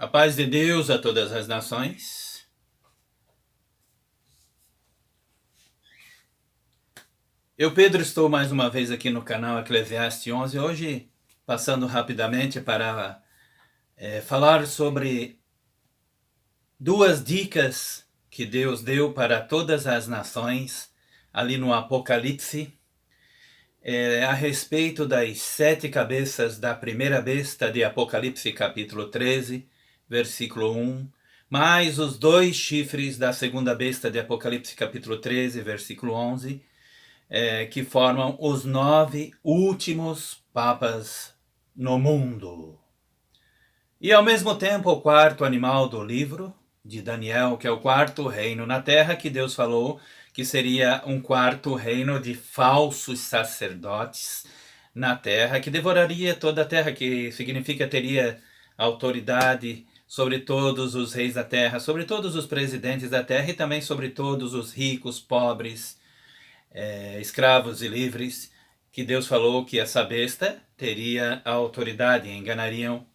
A paz de Deus a todas as nações. Eu, Pedro, estou mais uma vez aqui no canal Eclesiastes 11, hoje passando rapidamente para falar sobre duas dicas que Deus deu para todas as nações, ali no Apocalipse, a respeito das 7 cabeças da primeira besta de Apocalipse capítulo 13, versículo 1, mais os 2 chifres da segunda besta de Apocalipse capítulo 13, versículo 11, que formam os 9 últimos papas no mundo. E ao mesmo tempo o quarto animal do livro de Daniel, que é o quarto reino na terra, que Deus falou que seria um quarto reino de falsos sacerdotes na terra, que devoraria toda a terra, que significa teria autoridade sobre todos os reis da terra, sobre todos os presidentes da terra e também sobre todos os ricos, pobres, escravos e livres, que Deus falou que essa besta teria a autoridade, enganariam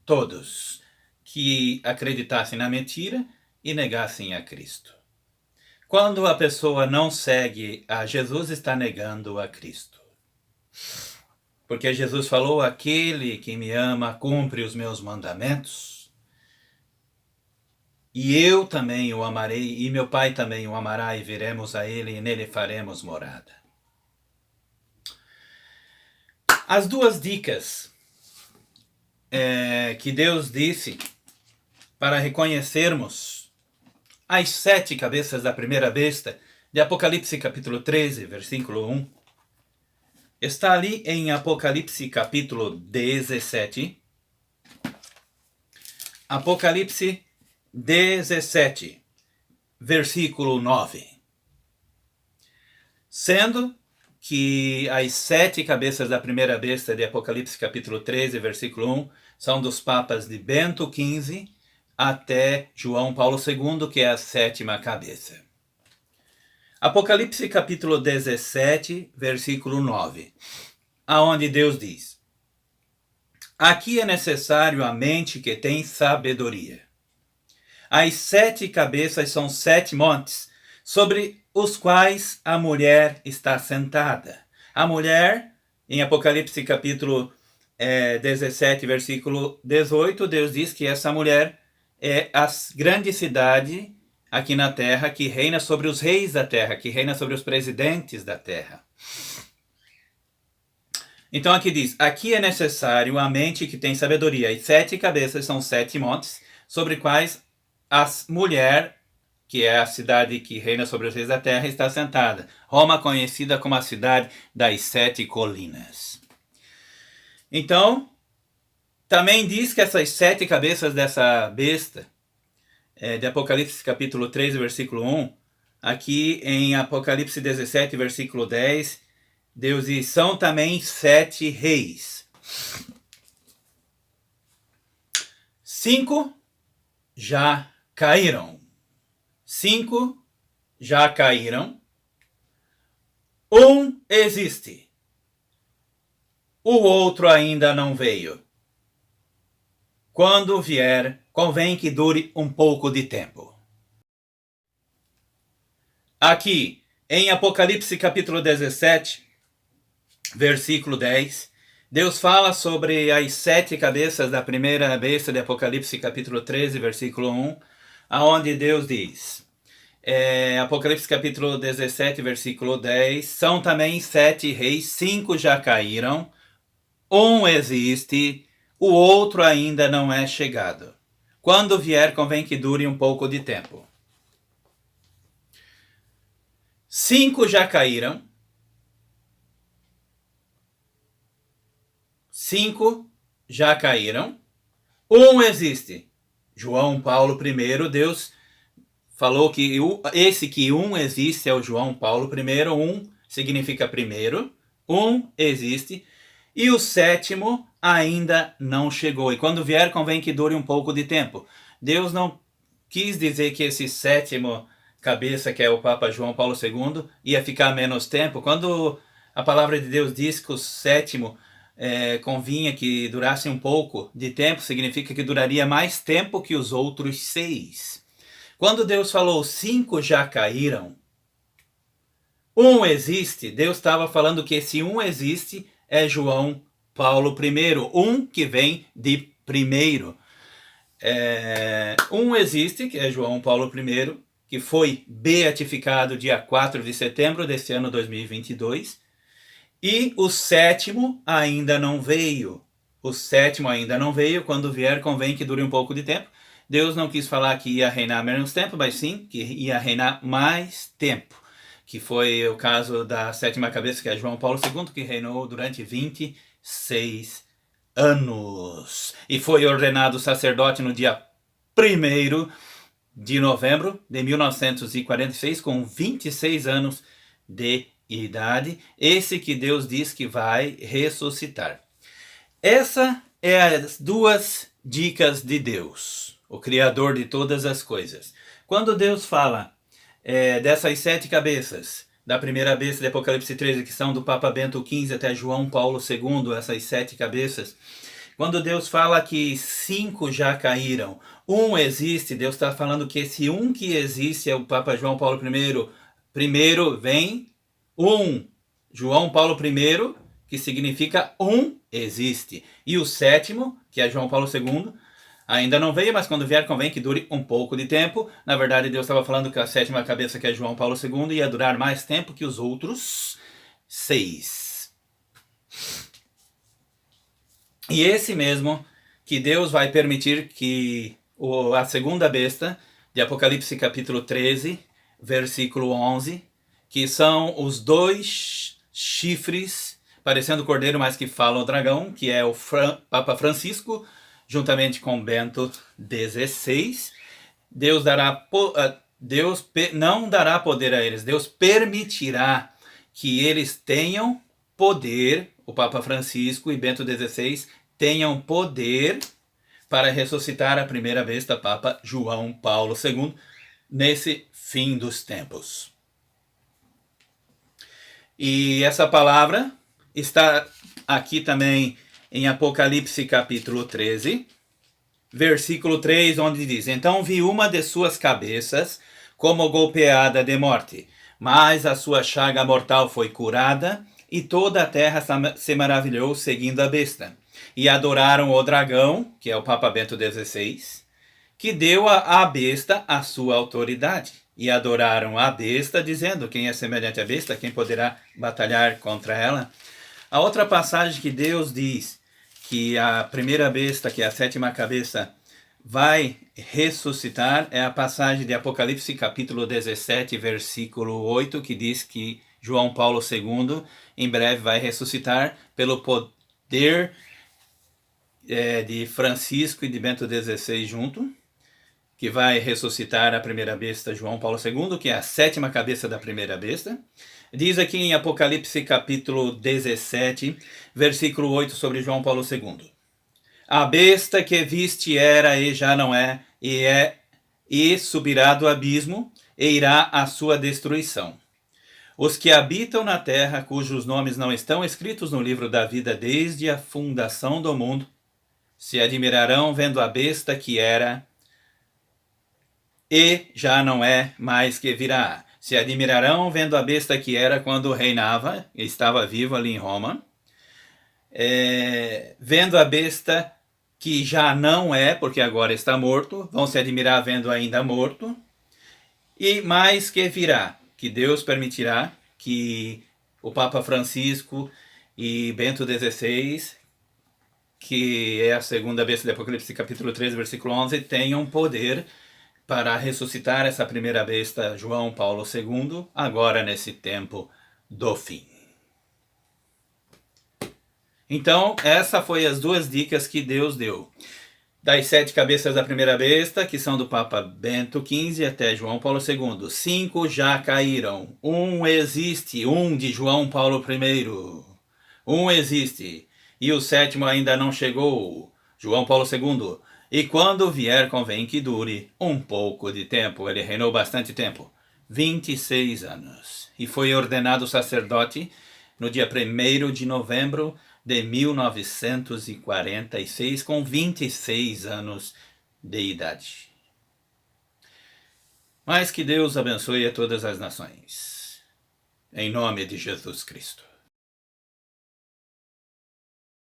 todos que acreditassem na mentira e negassem a Cristo. Quando a pessoa não segue a Jesus, está negando a Cristo. Porque Jesus falou, aquele que me ama cumpre os meus mandamentos, e eu também o amarei, e meu Pai também o amará, e viremos a ele, e nele faremos morada. As duas dicas que Deus disse para reconhecermos as 7 cabeças da primeira besta, de Apocalipse capítulo 13, versículo 1, está ali em Apocalipse capítulo 17, Apocalipse 17, versículo 9. Sendo que as 7 cabeças da primeira besta de Apocalipse capítulo 13, versículo 1, são dos papas de Bento XV até João Paulo II, que é a 7ª cabeça. Apocalipse capítulo 17, versículo 9, aonde Deus diz: aqui é necessário a mente que tem sabedoria. As 7 cabeças são 7 montes, sobre os quais a mulher está sentada. A mulher, em Apocalipse capítulo 17, versículo 18, Deus diz que essa mulher é a grande cidade aqui na terra, que reina sobre os reis da terra, que reina sobre os presidentes da terra. Então aqui diz, aqui é necessário a mente que tem sabedoria. As 7 cabeças são 7 montes, sobre quais a mulher, que é a cidade que reina sobre os reis da terra, está sentada. Roma, conhecida como a cidade das 7 colinas. Então, também diz que essas 7 cabeças dessa besta, de Apocalipse capítulo 13, versículo 1, aqui em Apocalipse 17, versículo 10, Deus diz, são também 7 reis. 5 já caíram. 5 já caíram. 1 existe. O outro ainda não veio. Quando vier, convém que dure um pouco de tempo. Aqui, em Apocalipse capítulo 17, versículo 10, Deus fala sobre as 7 cabeças da primeira besta de Apocalipse capítulo 13, versículo 1, aonde Deus diz, Apocalipse capítulo 17, versículo 10, são também 7 reis, 5 já caíram, 1 existe, o outro ainda não é chegado. Quando vier, convém que dure um pouco de tempo. 5 já caíram. 5 já caíram. 1 existe. João Paulo I, Deus falou que esse que 1 existe é o João Paulo I. 1 significa primeiro. 1 existe. E o 7º ainda não chegou. E quando vier, convém que dure um pouco de tempo. Deus não quis dizer que esse 7º cabeça, que é o Papa João Paulo II, ia ficar menos tempo. Quando a palavra de Deus diz que o 7º convinha que durasse um pouco de tempo, significa que duraria mais tempo que os outros 6. Quando Deus falou 5 já caíram, um existe, Deus estava falando que esse um existe é João Paulo I, um que vem de primeiro. Um existe, que é João Paulo I, que foi beatificado dia 4 de setembro deste ano 2022. E o sétimo ainda não veio. O sétimo ainda não veio. Quando vier, convém que dure um pouco de tempo. Deus não quis falar que ia reinar menos tempo, mas sim que ia reinar mais tempo. Que foi o caso da sétima cabeça, que é João Paulo II, que reinou durante 26 anos. E foi ordenado sacerdote no dia 1º de novembro de 1946, com 26 anos de idade. Esse que Deus diz que vai ressuscitar. Essa é as 2 dicas de Deus, o Criador de todas as coisas. Quando Deus fala dessas 7 cabeças, da primeira besta de Apocalipse 13, que são do Papa Bento XV até João Paulo II, essas 7 cabeças, quando Deus fala que 5 já caíram, um existe, Deus está falando que esse um que existe é o Papa João Paulo I. Primeiro vem um, João Paulo I, que significa um existe. E o sétimo, que é João Paulo II, ainda não veio, mas quando vier convém que dure um pouco de tempo. Na verdade, Deus estava falando que a sétima cabeça, que é João Paulo II, ia durar mais tempo que os outros 6. E esse mesmo que Deus vai permitir que a segunda besta, de Apocalipse capítulo 13, versículo 11, que são os 2 chifres, parecendo cordeiro, mas que falam o dragão, que é o Papa Francisco, juntamente com Bento XVI. Deus não dará poder a eles, Deus permitirá que eles tenham poder, o Papa Francisco e Bento XVI tenham poder para ressuscitar a primeira besta, Papa João Paulo II, nesse fim dos tempos. E essa palavra está aqui também em Apocalipse capítulo 13, versículo 3, onde diz: Então vi uma de suas cabeças como golpeada de morte, mas a sua chaga mortal foi curada, e toda a terra se maravilhou seguindo a besta. E adoraram o dragão, que é o Papa Bento XVI, que deu à besta a sua autoridade. E adoraram a besta, dizendo: quem é semelhante à besta, quem poderá batalhar contra ela? A outra passagem que Deus diz que a primeira besta, que é a sétima cabeça, vai ressuscitar, é a passagem de Apocalipse capítulo 17, versículo 8, que diz que João Paulo II em breve vai ressuscitar pelo poder de Francisco e de Bento XVI junto, que vai ressuscitar a primeira besta, João Paulo II, que é a sétima cabeça da primeira besta. Diz aqui em Apocalipse capítulo 17, versículo 8, sobre João Paulo II. A besta que viste era e já não é, e subirá do abismo, e irá à sua destruição. Os que habitam na terra, cujos nomes não estão escritos no livro da vida desde a fundação do mundo, se admirarão vendo a besta que era e já não é, mais que virá. Se admirarão vendo a besta que era quando reinava, estava vivo ali em Roma, vendo a besta que já não é, porque agora está morto, vão se admirar vendo ainda morto, e mais que virá, que Deus permitirá que o Papa Francisco e Bento XVI, que é a segunda besta de Apocalipse capítulo 13, versículo 11, tenham poder para ressuscitar essa primeira besta, João Paulo II, agora nesse tempo do fim. Então, essa foi as 2 dicas que Deus deu. Das 7 cabeças da primeira besta, que são do Papa Bento XV até João Paulo II. 5 já caíram. Um existe, um de João Paulo I. Um existe. E o 7º ainda não chegou, João Paulo II. E quando vier, convém que dure um pouco de tempo. Ele reinou bastante tempo, 26 anos. E foi ordenado sacerdote no dia 1º de novembro de 1946, com 26 anos de idade. Mas que Deus abençoe a todas as nações. Em nome de Jesus Cristo.